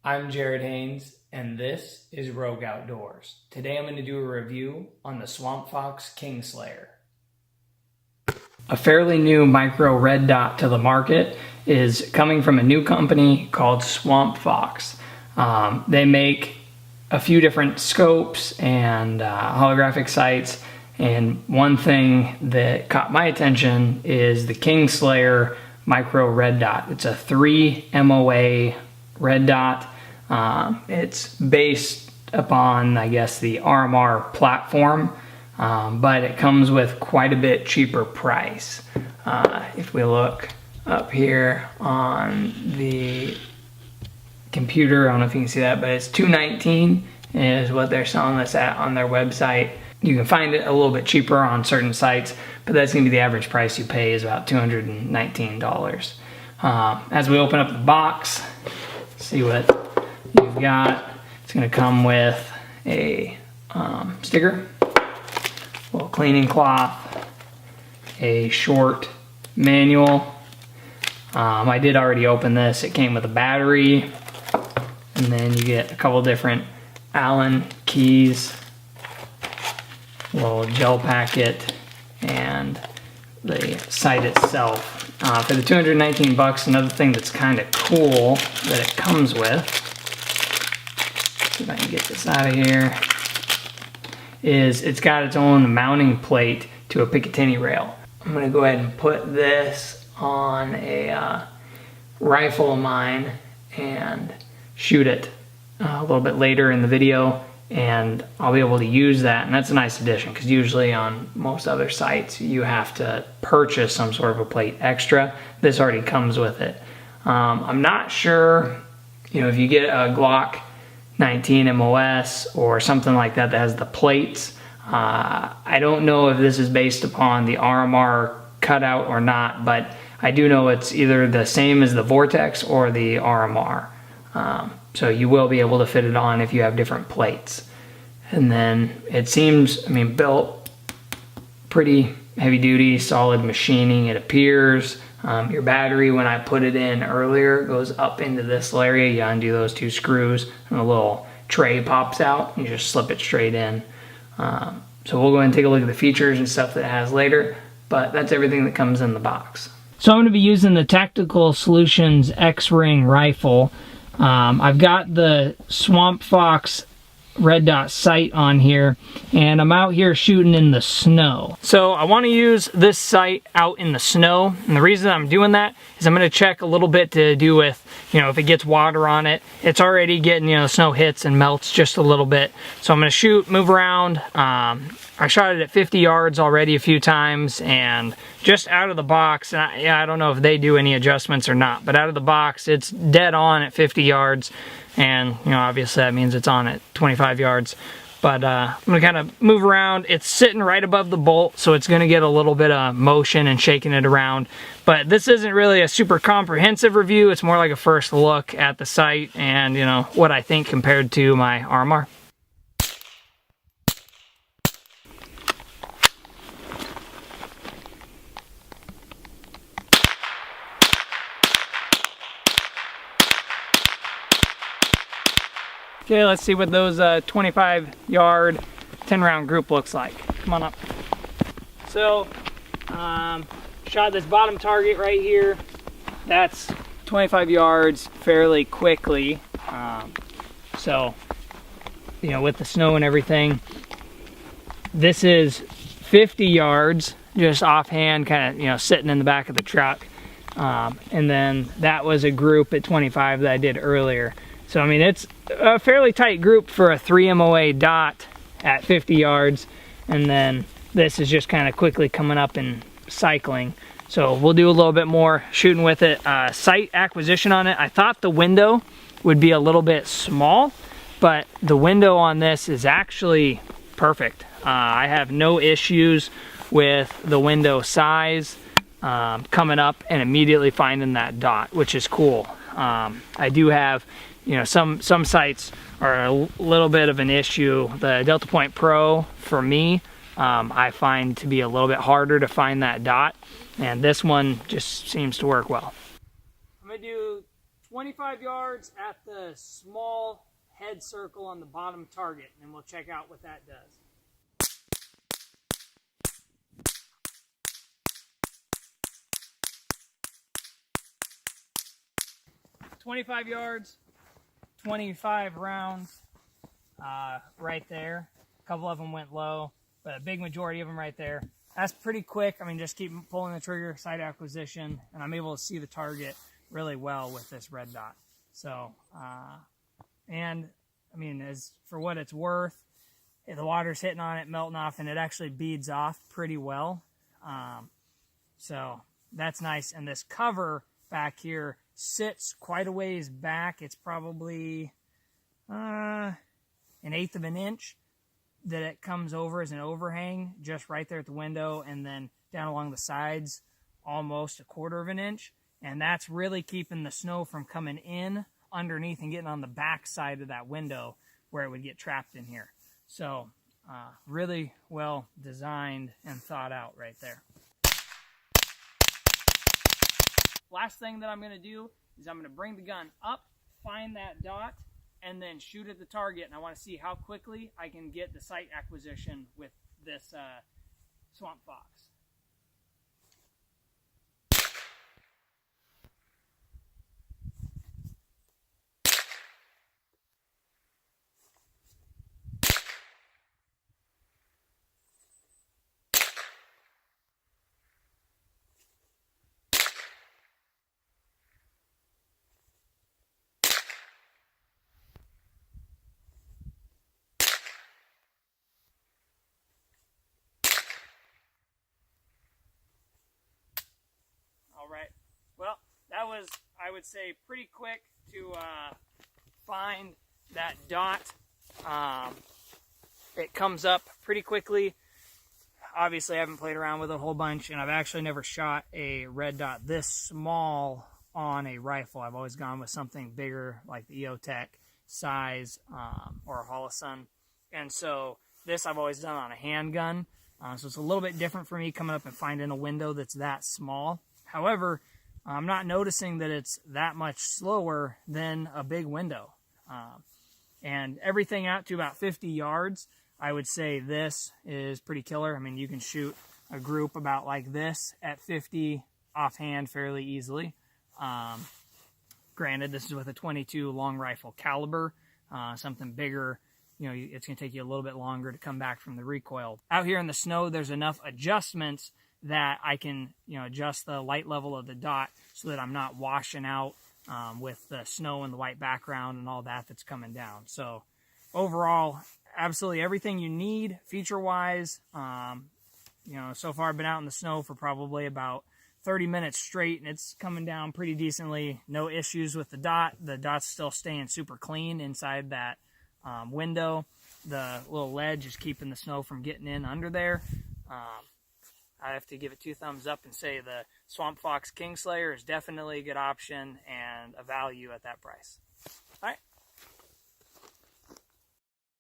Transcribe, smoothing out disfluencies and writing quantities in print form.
I'm Jared Haynes, and this is Rogue Outdoors. Today I'm going to do a review on the SwampFox Kingslayer. A fairly new micro red dot to the market is coming from a new company called SwampFox. They make a few different scopes and holographic sights, and one thing that caught my attention is the Kingslayer micro red dot. It's a 3 MOA red dot. It's based upon, I guess, the RMR platform, but it comes with quite a bit cheaper price. If we look up here on the computer, I don't know if you can see that, but it's $219 is what they're selling this at on their website. You can find it a little bit cheaper on certain sites, but that's going to be the average price you pay is about $219. As we open up the box, see what you've got. It's going to come with a sticker, a little cleaning cloth, a short manual. I did already open this. It came with a battery, and then you get a couple different Allen keys, a little gel packet, and the sight itself. For the $219, another thing that's kind of cool that it comes with, see if I can get this out of here, is it's got its own mounting plate to a Picatinny rail. I'm going to go ahead and put this on a rifle of mine and shoot it a little bit later in the video, and I'll be able to use that, and that's a nice addition because usually on most other sites you have to purchase some sort of a plate extra. This already comes with it. I'm not sure, if you get a Glock 19 MOS or something like that that has the plates, I don't know if this is based upon the RMR cutout or not, but I do know it's either the same as the Vortex or the RMR. So you will be able to fit it on if you have different plates. And then it seems, built pretty heavy duty, solid machining, it appears. Your battery, when I put it in earlier, goes up into this area. You undo those two screws and a little tray pops out. You just slip it straight in. So we'll go ahead and take a look at the features and stuff that it has later, but that's everything that comes in the box. So I'm going to be using the Tactical Solutions X-Ring rifle. I've got the SwampFox red dot sight on here, and I'm out here shooting in the snow. So I want to use this sight out in the snow, and the reason I'm doing that is I'm going to check a little bit to do with, if it gets water on it. It's already getting, the snow hits and melts just a little bit. So I'm going to shoot, move around. I shot it at 50 yards already a few times, and just out of the box, and I don't know if they do any adjustments or not, but out of the box, it's dead on at 50 yards. And, obviously that means it's on at 25 yards. But I'm going to kind of move around. It's sitting right above the bolt, so it's going to get a little bit of motion and shaking it around. But this isn't really a super comprehensive review. It's more like a first look at the sight and, what I think compared to my RMR. Okay, let's see what those 25-yard, 10-round group looks like. Come on up. So, shot this bottom target right here. That's 25 yards fairly quickly. So, with the snow and everything. This is 50 yards, just offhand, kind of, sitting in the back of the truck. And then that was a group at 25 that I did earlier. So, it's a fairly tight group for a 3 MOA dot at 50 yards. And then this is just kind of quickly coming up and cycling. So we'll do a little bit more shooting with it. Sight acquisition on it, I thought the window would be a little bit small, but the window on this is actually perfect. I have no issues with the window size, coming up and immediately finding that dot, which is cool. I do have, some sights are a little bit of an issue. The Delta Point Pro, for me, I find to be a little bit harder to find that dot, and this one just seems to work well. I'm gonna do 25 yards at the small head circle on the bottom target, and we'll check out what that does. 25 yards, 25 rounds right there. A couple of them went low, but a big majority of them right there. That's pretty quick. I mean, just keep pulling the trigger, sight acquisition, and I'm able to see the target really well with this red dot. So, and I mean, as for what it's worth, the water's hitting on it, melting off, and it actually beads off pretty well. So that's nice. And this cover back here sits quite a ways back. It's probably an 1/8 of an inch that it comes over as an overhang, just right there at the window, and then down along the sides almost 1/4 of an inch. And that's really keeping the snow from coming in underneath and getting on the back side of that window where it would get trapped in here. So really well designed and thought out right there. Last thing that I'm going to do is I'm going to bring the gun up, find that dot, and then shoot at the target. And I want to see how quickly I can get the sight acquisition with this Swamp Fox. All right, well, that was, I would say, pretty quick to find that dot. It comes up pretty quickly. Obviously, I haven't played around with it a whole bunch, and I've actually never shot a red dot this small on a rifle. I've always gone with something bigger, like the EOTech size or a Holosun. And so this I've always done on a handgun. So it's a little bit different for me coming up and finding a window that's that small. However, I'm not noticing that it's that much slower than a big window. And everything out to about 50 yards, I would say this is pretty killer. I mean, you can shoot a group about like this at 50 offhand fairly easily. Granted, this is with a 22 long rifle caliber, something bigger. You know, it's going to take you a little bit longer to come back from the recoil. Out here in the snow, there's enough adjustments that I can, you know, adjust the light level of the dot so that I'm not washing out with the snow and the white background and all that that's coming down. So overall, absolutely everything you need feature-wise. You know, so far I've been out in the snow for probably about 30 minutes straight, and it's coming down pretty decently. No issues with the dot. The dot's still staying super clean inside that window. The little ledge is keeping the snow from getting in under there. I have to give it 2 thumbs up and say the SwampFox Kingslayer is definitely a good option and a value at that price. All right,